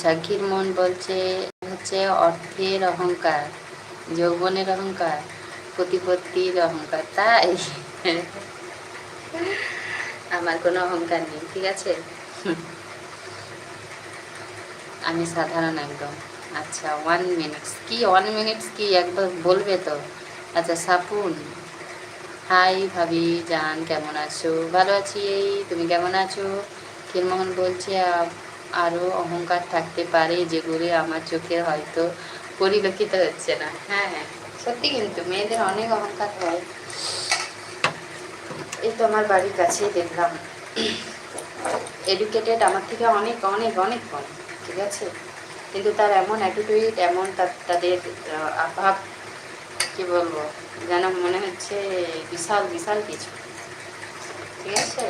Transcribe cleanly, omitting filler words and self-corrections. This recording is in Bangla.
আচ্ছা, ক্ষীরমোহন বলছে হচ্ছে অর্থের অহংকার, যৌবনের অহংকার, প্রতিপত্তির অহংকার, তাই? আমার কোনো অহংকার নেই, ঠিক আছে। আমি সাধারণ একদম। আচ্ছা, 1 মিনিটস কি, 1 মিনিটস কি একবার বলবে তো? আচ্ছা, সাপুন, হাই ভাবি জান, কেমন আছো? ভালো আছি, এই তুমি কেমন আছো? ক্ষীরমোহন বলছে আরও অহংকার থাকতে পারে যেগুলি আমার চোখে হয়তো পরিলক্ষিত হচ্ছে না। হ্যাঁ হ্যাঁ, সত্যি, কিন্তু মেয়েদের অনেক অহংকার হয়। এই তো আমার বাড়ির কাছেই দেখলাম, এডুকেটেড আমার থেকে অনেক অনেক অনেক কম, ঠিক আছে, কিন্তু তার এমন অ্যাটিটিউড, এমন তাদের আভাব, কি বলবো, যেন মনে হচ্ছে বিশাল বিশাল কিছু, ঠিক আছে।